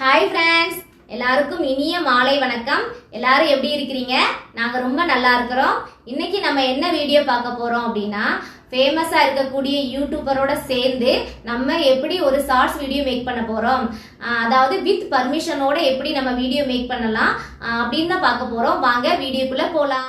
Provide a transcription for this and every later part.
Hi friends, எல்லாருக்கும் இனிய மாலை வணக்கம். எல்லாரும் எப்படி இருக்கிறீங்க? நாங்க ரொம்ப நல்லா இருக்கிறோம். இன்னைக்கு நம்ம என்ன வீடியோ பார்க்க போறோம் அப்படின்னா, ஃபேமஸா இருக்கக்கூடிய யூடியூபரோட சேர்ந்து நம்ம எப்படி ஒரு ஷார்ட்ஸ் வீடியோ மேக் பண்ண போறோம், அதாவது வித் பர்மிஷனோட எப்படி நம்ம வீடியோ மேக் பண்ணலாம் அப்படின்னு தான் பார்க்க போறோம். வாங்க வீடியோக்குள்ள போலாம்.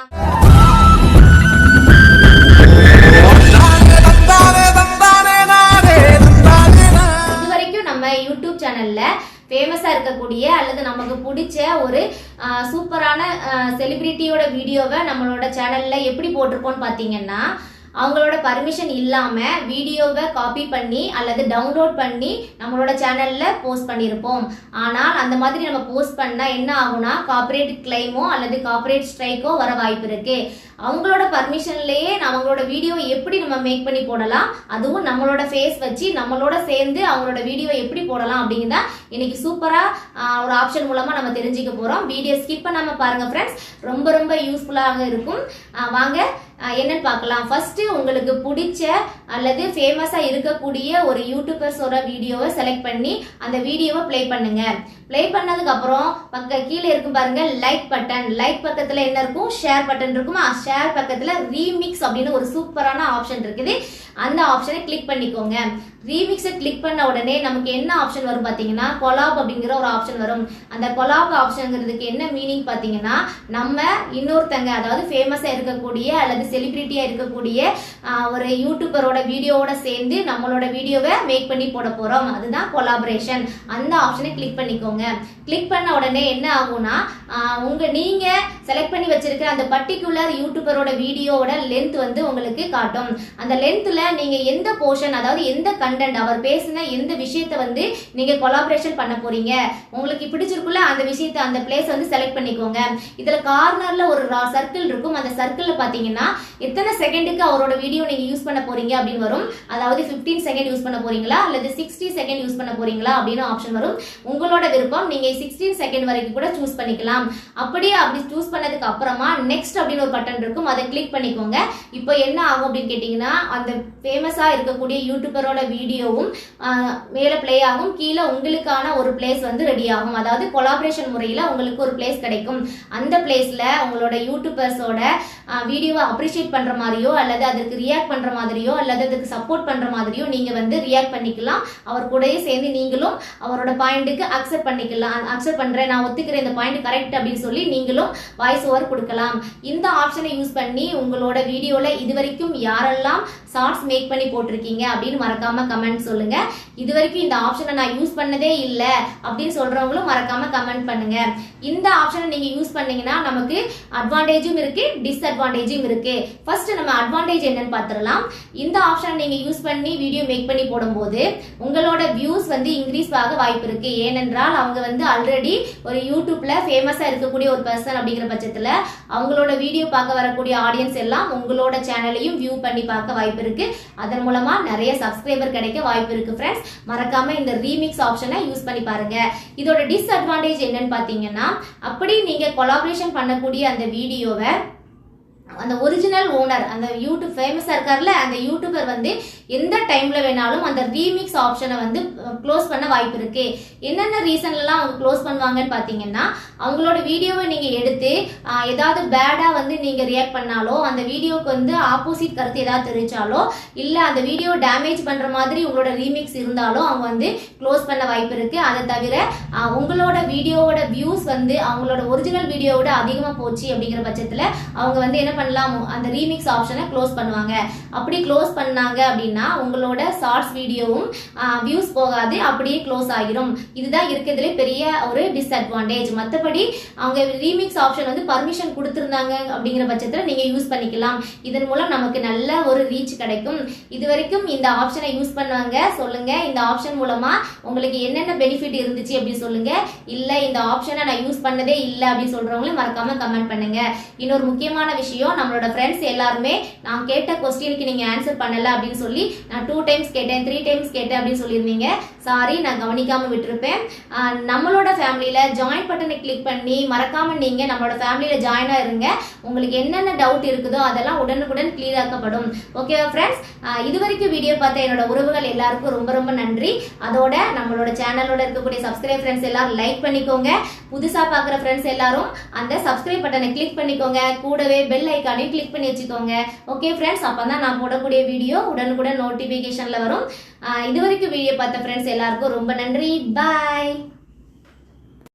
இது வரைக்கும் நம்ம யூடியூப் சேனல்ல ஃபேமஸா இருக்கக்கூடிய அல்லது நமக்கு பிடிச்ச ஒரு சூப்பரான செலிபிரிட்டியோட வீடியோவை நம்மளோட சேனல்ல எப்படி போட்டிருக்கோம்னு பார்த்தீங்கன்னா, அவங்களோட பர்மிஷன் இல்லாம வீடியோவை காப்பி பண்ணி அல்லது டவுன்லோட் பண்ணி நம்மளோட சேனல்ல போஸ்ட் பண்ணியிருப்போம். ஆனால் அந்த மாதிரி நம்ம போஸ்ட் பண்ணா என்ன ஆகும்னா, காப்பிரைட் கிளைமோ அல்லது காப்பிரைட் ஸ்ட்ரைக்கோ வர வாய்ப்பு இருக்கு. அவங்களோட பர்மிஷன்லயே அவங்களோட வீடியோ எப்படி நம்ம மேக் பண்ணி போடலாம், அதுவும் நம்மளோட ஃபேஸ் வச்சு நம்மளோட சேர்ந்து அவங்களோட வீடியோ எப்படி போடலாம் அப்படிங்கிறத இன்னைக்கு சூப்பரா ஒரு ஆப்ஷன் மூலமா நம்ம தெரிஞ்சுக்க போறோம். வீடியோ ஸ்கிப் பண்ணாம பாருங்க ஃப்ரெண்ட்ஸ், ரொம்ப ரொம்ப யூஸ்ஃபுல்லாக இருக்கும். வாங்க என்னன்னு பார்க்கலாம். ஃபர்ஸ்ட் உங்களுக்கு பிடிச்ச அல்லது ஃபேமஸா இருக்கக்கூடிய ஒரு யூடியூபர்ஸோட வீடியோவை செலக்ட் பண்ணி அந்த வீடியோவை ப்ளே பண்ணுங்க. ப்ளே பண்ணதுக்கு அப்புறம் கீழே இருக்கும் பாருங்க லைக் பட்டன். லைக் பக்கத்துல என்ன இருக்கும்? ஷேர் பட்டன் இருக்குமா? ஷேர் பக்கத்துல ரீமிக்ஸ் அப்படின்னு ஒரு சூப்பரான ஆப்ஷன் இருக்குது. அந்த ஆப்ஷனை கிளிக் பண்ணிக்கோங்க. ரீமிக்ஸை கிளிக் பண்ண உடனே நமக்கு என்ன ஆப்ஷன் வரும் பார்த்தீங்கன்னா, கொலாப் அப்படிங்கிற ஒரு ஆப்ஷன் வரும். அந்த கொலாப் ஆப்ஷன்ங்கிறதுக்கு என்ன மீனிங் பார்த்தீங்கன்னா, நம்ம இன்னொருத்தங்க அதாவது ஃபேமஸா இருக்கக்கூடிய அல்லது செலிபிரிட்டியா இருக்கக்கூடிய ஒரு யூடியூபரோட வீடியோவோட சேர்ந்து நம்மளோட வீடியோவை மேக் பண்ணி போட போறோம். அதுதான் கொலாபரேஷன். அந்த ஆப்ஷனை கிளிக் பண்ணிக்கோங்க. கிளிக் பண்ண உடனே என்ன ஆகும்னா, நீங்க செலக்ட் பண்ணி வச்சிருக்கிற அந்த பர்டிகுலர் யூடியூபரோட வீடியோவோட லென்த் வந்து உங்களுக்கு காட்டும். அந்த லென்த்ல நீங்க எந்த போர்ஷன் அதாவது எந்த கண்டென்ட் அவர் பேசின எந்த விஷயத்தை வந்து நீங்க கொலாபரேஷன் பண்ண போறீங்க, உங்களுக்கு பிடிச்சிருக்குள்ள அந்த விஷயத்தை அந்த பிளேஸ் வந்து செலக்ட் பண்ணிக்கோங்க. இதுல கார்னர்ல ஒரு சர்க்கிள் இருக்கும். அந்த சர்க்கிள்ல பாத்தீங்கன்னா எத்தனை செகண்டுக்கு அவரோட வீடியோ நீங்க யூஸ் பண்ண போறீங்க அப்படின்னு வரும். அதாவது 15 செகண்ட் யூஸ் பண்ண போறீங்களா அல்லது 60 செகண்ட் யூஸ் பண்ண போறீங்களா அப்படின்னு ஆப்ஷன் வரும். உங்களோட விருப்பம். நீங்க 16 செகண்ட் வரைக்கும் கூட சூஸ் பண்ணிக்கலாம். அப்படியே அப்படி சூஸ் பண்ணதுக்கு அப்புறமா நெக்ஸ்ட் அப்படின்னு ஒரு பட்டன் இருக்கும். அதை கிளிக் பண்ணிக்கோங்க. இப்போ என்ன ஆகும் அப்படின்னு கேட்டீங்கன்னா, அந்த ஃபேமஸா இருக்கக்கூடிய யூடியூபரோட வீடியோவும் மேல பிளே ஆகும். கீழே உங்களுக்கான ஒரு பிளேஸ் வந்து ரெடி ஆகும். அதாவது கொலாபரேஷன் முறையில உங்களுக்கு ஒரு பிளேஸ் கிடைக்கும். அந்த பிளேஸ்ல உங்களோட யூடியூபர்ஸோட வீடியோவை அப்ரிஷியேட் பண்ற மாதிரியோ அல்லது அதுக்கு ரியாக்ட் பண்ற மாதிரியோ அல்லது அதுக்கு சப்போர்ட் பண்ற மாதிரியோ நீங்க வந்து ரியாக்ட் பண்ணிக்கலாம். அவர் கூடயே சேர்ந்து நீங்களும் அவரோட பாயிண்ட்டுக்கு அக்செப்ட் பண்ணிக்கலாம். அக்செப்ட் பண்றேன், நான் ஒத்துக்கிறேன், இந்த பாயிண்ட் கரெக்ட் அப்படின்னு சொல்லி நீங்களும் வாய்ஸ் ஓவர் கொடுக்கலாம். இந்த ஆப்ஷனை யூஸ் பண்ணி உங்களோட வீடியோல இது வரைக்கும் யாரெல்லாம் ஷார்ட்ஸ் மேக் பண்ணி போட்டிருக்கீங்க அப்படின்னு மறக்காம கமெண்ட் சொல்லுங்க. இது வரைக்கும் இந்த ஆப்ஷனை நான் யூஸ் பண்ணதே இல்லை அப்படின்னு சொல்றவங்களும் மறக்காம கமெண்ட் பண்ணுங்க. இந்த ஆப்ஷனை நீங்க யூஸ் பண்ணீங்கன்னா நமக்கு அட்வான்டேஜும் இருக்கு, டிஸ்அட்வான்டேஜும் இருக்கு. ஃபர்ஸ்ட் நம்ம அட்வான்டேஜ் என்னன்னு பார்த்துடலாம். இந்த ஆப்ஷனை நீங்க யூஸ் பண்ணி வீடியோ மேக் பண்ணி போடும்போது உங்களோட வியூஸ் வந்து இன்க்ரீஸ் ஆக வாய்ப்பு இருக்கு. ஏனென்றால் அவங்க வந்து ஆல்ரெடி ஒரு யூடியூப்ல ஃபேமஸா இருக்கக்கூடிய ஒரு பர்சன் அப்படிங்கிற பட்சத்துல அவங்களோட வீடியோ பார்க்க வரக்கூடிய ஆடியன்ஸ் எல்லாம் உங்களோட சேனலையும் வியூ பண்ணி பார்க்க வாய்ப்பு இருக்கு. அதன் மூலமா நிறைய சப்ஸ்கிரைபர் கிடைக்க வாய்ப்பு இருக்கு. ஃப்ரெண்ட்ஸ், மறக்காம இந்த ரீமிக்ஸ் ஆப்ஷனை யூஸ் பண்ணி பாருங்க. இதோட டிஸ்அட்வான்டேஜ் என்னன்னு பாத்தீங்கன்னா, அப்படி நீங்க கொலாபரேஷன் பண்ணக்கூடிய அந்த வீடியோவை அந்த ஒரிஜினல் ஓனர் அந்த யூடியூப் ஃபேமஸா இருக்கார்ல அந்த யூடியூபர் வந்து எந்த டைம்ல வேணாலும் அந்த ரீமிக்ஸ் ஆப்ஷனை வந்து க்ளோஸ் பண்ண வாய்ப்பு இருக்கு. என்னென்ன ரீசன்லாம் அவங்க க்ளோஸ் பண்ணுவாங்கன்னு பாத்தீங்கன்னா, அவங்களோட வீடியோவை நீங்க எடுத்து ஏதாவது பேடா வந்து நீங்க ரியாக்ட் பண்ணாலோ, அந்த வீடியோக்கு வந்து ஆப்போசிட் கருத்து ஏதாவது தெரிவிச்சாலோ, இல்ல அந்த வீடியோ டேமேஜ் பண்ற மாதிரி உங்களோட ரீமிக்ஸ் இருந்தாலும் அவங்க வந்து க்ளோஸ் பண்ண வாய்ப்பு இருக்கு. அதை தவிர உங்களோட வீடியோவோட வியூஸ் வந்து அவங்களோட ஒரிஜினல் வீடியோவோட அதிகமா போச்சு அப்படிங்கிற பட்சத்துல அவங்க வந்து என்ன பண்ணலாம், அந்த ரீமிக்ஸ் ஆப்ஷனை க்ளோஸ் பண்ணுவாங்க. அப்படி க்ளோஸ் பண்ணாங்க அப்படின்னா உங்களோட ஷார்ட்ஸ் வீடியோவும் வியூஸ் போகாது, அப்படியே க்ளோஸ் ஆகிரும். இதுதான் இருக்கிறதுல பெரிய ஒரு டிஸ்அட்வான்டேஜ். மற்றபடி அவங்க ரீமிக்ஸ் ஆப்ஷன் வந்து பர்மிஷன் கொடுத்திருந்தாங்க அப்படிங்கிற பட்சத்தில் நீங்க யூஸ் பண்ணிக்கலாம். இதன் மூலம் நமக்கு நல்ல ஒரு ரீச் கிடைக்கும். இது வரைக்கும் இந்த ஆப்ஷனை யூஸ் பண்ணுவாங்க சொல்லுங்க. இந்த ஆப்ஷன் மூலமா உங்களுக்கு என்னென்ன பெனிஃபிட் இருந்துச்சு அப்படின்னு சொல்லுங்க. இல்ல இந்த ஆப்ஷனை நான் யூஸ் பண்ணதே இல்லை அப்படின்னு சொல்றவங்களும் மறக்காம கமெண்ட் பண்ணுங்க. இன்னொரு முக்கியமான விஷயம், தெரியும் நம்மளோட ஃப்ரெண்ட்ஸ் எல்லாருமே நான் கேட்ட கொஸ்டினுக்கு நீங்க ஆன்சர் பண்ணல அப்படின்னு சொல்லி நான் 2 டைம்ஸ் கேட்டேன் 3 டைம்ஸ் கேட்டேன் அப்படின்னு சொல்லியிருந்தீங்க. சாரி, நான் கவனிக்காம விட்டுருப்பேன். நம்மளோட ஃபேமிலியில ஜாயின் பட்டனை கிளிக் பண்ணி மறக்காம நீங்க நம்மளோட ஃபேமிலியில ஜாயினா இருங்க. உங்களுக்கு என்னென்ன டவுட் இருக்குதோ அதெல்லாம் உடனுக்குடன் கிளியர் ஆக்கப்படும். ஓகேவா ஃப்ரெண்ட்ஸ்? இது வரைக்கும் வீடியோ பார்த்த என்னோட உறவுகள் எல்லாருக்கும் ரொம்ப ரொம்ப நன்றி. அதோட நம்மளோட சேனலோட இருக்கக்கூடிய சப்ஸ்கிரைப் ஃப்ரெண்ட்ஸ் எல்லாரும் லைக் பண்ணிக்கோங்க. புதுசா பாக்குற ஃப்ரெண்ட்ஸ் எல்லாரும் அந்த சப்ஸ்கிரைப் பட்டனை கிளிக் பண்ணிக்கோங்க. கூடவே பெல் ஐக்கானையும் கிளிக் பண்ணி வச்சுக்கோங்க. ஓகே ஃப்ரெண்ட்ஸ், அப்பதான் நான் போடக்கூடிய வீடியோ உடனுக்குடன் நோட்டிபிகேஷன்ல வரும். இது வரைக்கும் வீடியோ பார்த்த ஃப்ரெண்ட்ஸ் எல்லாருக்கும் ரொம்ப நன்றி. பாய்.